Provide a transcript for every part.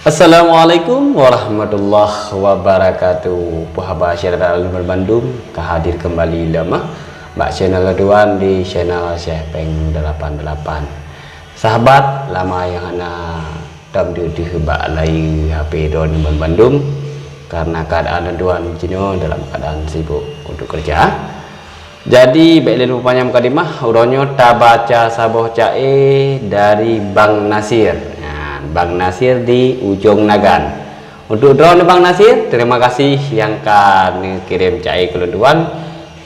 Assalamualaikum warahmatullahi wabarakatuh. Puhaba syarikat Al-Nur Bandung kehadir kembali lama Mbak channel keduan di channel Syekh Peng 88. Sahabat lama yang ana dam di Mbak lay HP Don Bandung karena keadaan duan jino dalam keadaan sibuk untuk kerja. Jadi baiklah rupanya mukadimah uronyo ta baca saboh cae dari Bang Nasir. Bang Nasir di Ujung Nagan. Untuk drone Bang Nasir, terima kasih yang kan kirim cai kelunduan.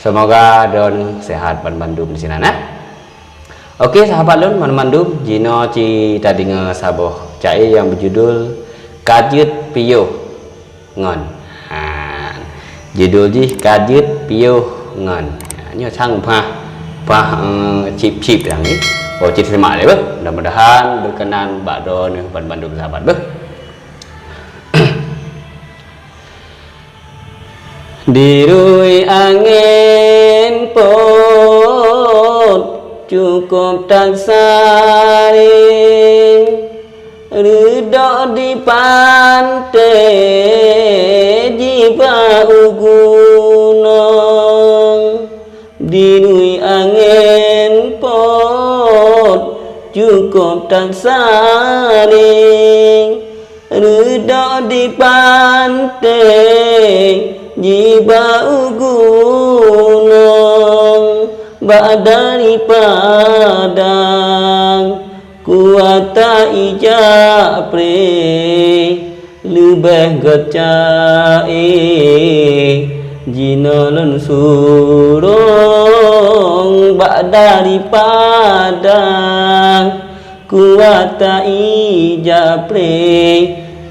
Semoga don sehat ban Bandung di sini nah. Oke sahabat don ban Bandung, jino ci tadi saboh cai yang berjudul Kajut Piuh Ngon. Judul ji Kajut Piuh Ngon. Nyo sang chip yang ini. Oh, cip semak deh, mudah-mudahan berkenan Mbak Don ban Bandung sahabat beh. Dirui angin pot cukup tak saring ridho di pantai jiba gunung. Dirui angin pot cukup tak saring ridho di pantai jiba gunung. Badari padang kuata ijapre lebih gecai jinolon surong. Badari padang kuata ijapre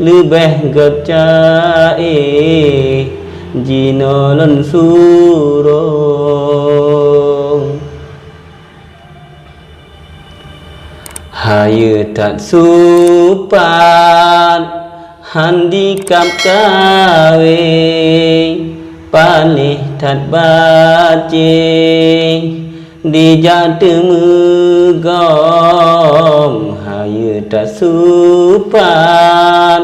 lebih gecai jinolon surong. Hayu tak supan handikap kawe palih tak bace dijak temegom. Hayu tak supan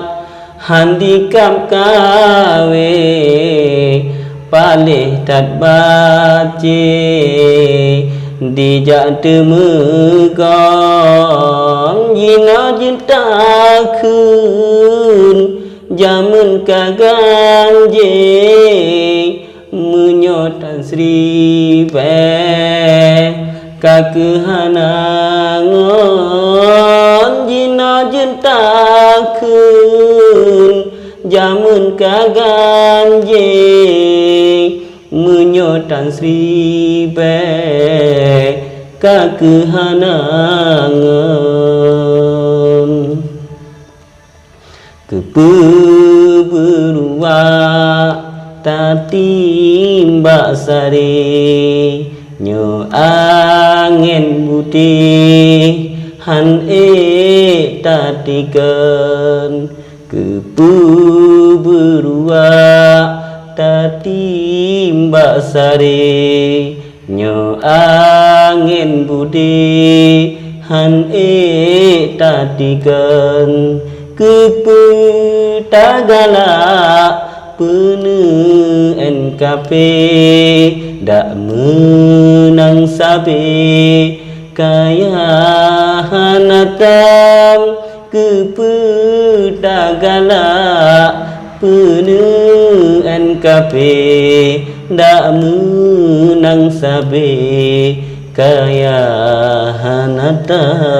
handikap kawe palih tak bace dijak temegom. Jina jintakun jamun kaganje menyotan seribe kakehanangon. Jina jintakun jamun kaganje menyotan seribe kakehanangon. Kepeberua tatimba sari nyo angin putih han tatikan. Kepeberua tatimba sari nyo angin putih han tatikan. Kepetagala pene NKP dak menang sabe kaya hanatam. Kepetagala pene NKP dak menang sabe kaya hanatam.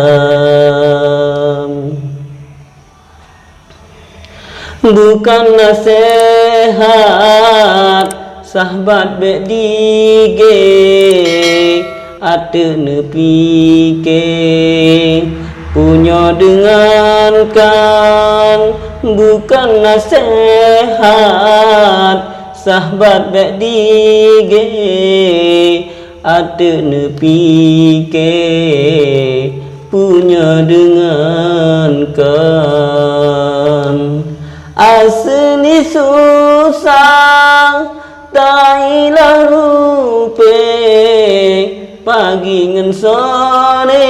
Bukan nasihat sahabat bek dige ate nepike punya dengankan. Bukan nasihat sahabat bek dige ate nepike punya dengankan. Asli susah tailah rupe pagi ngan sore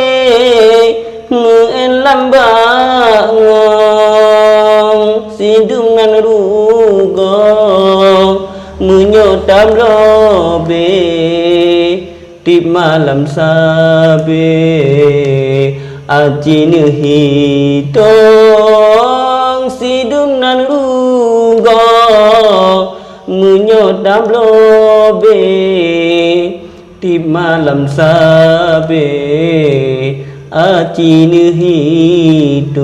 muen lambangon. menyotam lobe di malam sabe ajine hitong sidung nan lugo menyotam lobe di malam sabe ajine hitong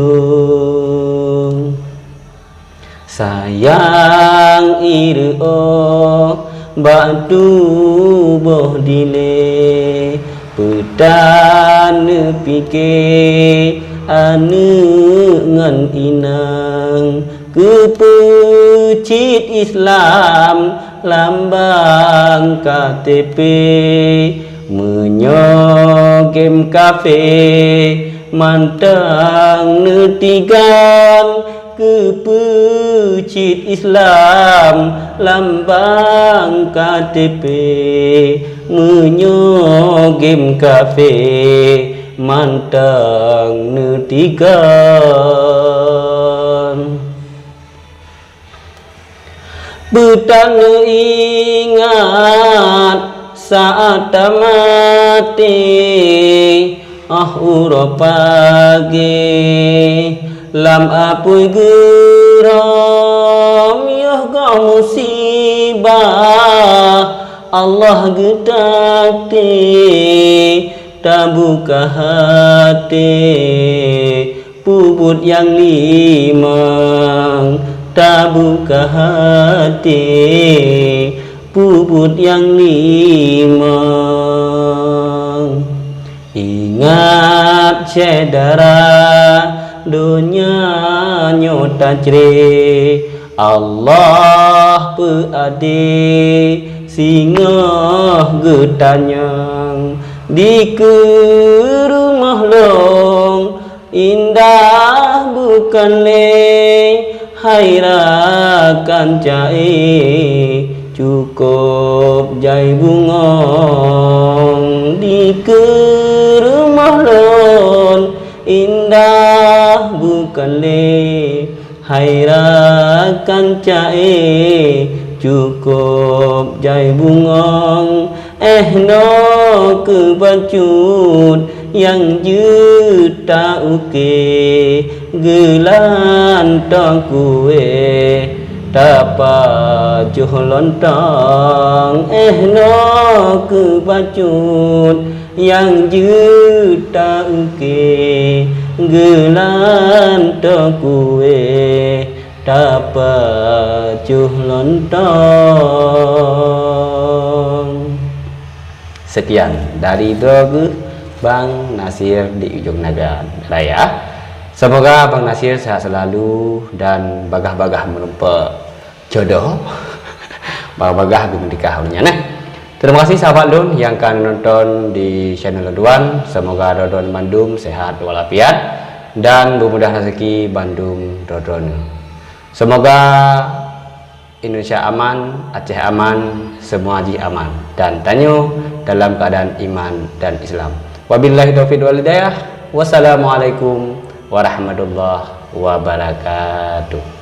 sayang iro batu boh dile pedan pike anu ngan inang kepecit Islam lambang KTP menyogem kafe mantang netigan kepecit Islam lambang KTP menyogem kafe mantang netigan betang ingat saat mati uro pagi lam apui geram yah ga musibah Allah gedakti tabuka hati puput yang limang tabuka hati puput yang limang ingat cedera dunia nyota cre Allah peade singoh getanyang di ke rumah long indah bukan le hairakan cai cukup jai bungong di ke rumah long indah bukan le hairakan cai cukup jai bungong no kebacut yang juta uke gelantang kue tapa juh lontong no kebacut yang juta uke gelantang kue tapa juh lontong. Sekian dari blog Bang Nasir di ujung naga raya. Semoga Bang Nasir sehat selalu dan bagah-bagah menumpa jodoh bagah-bagah menikah halunya. Nah, terima kasih sahabat Lun yang akan nonton di channel Doan. Semoga Dodon Bandung sehat walafiat dan bermudah rezeki Bandung Dodon. Semoga Indonesia aman, Aceh aman, semua haji aman dan tanyo dalam keadaan iman dan Islam. Wabillahi taufiq wal hidayah. Wassalamualaikum warahmatullahi wabarakatuh.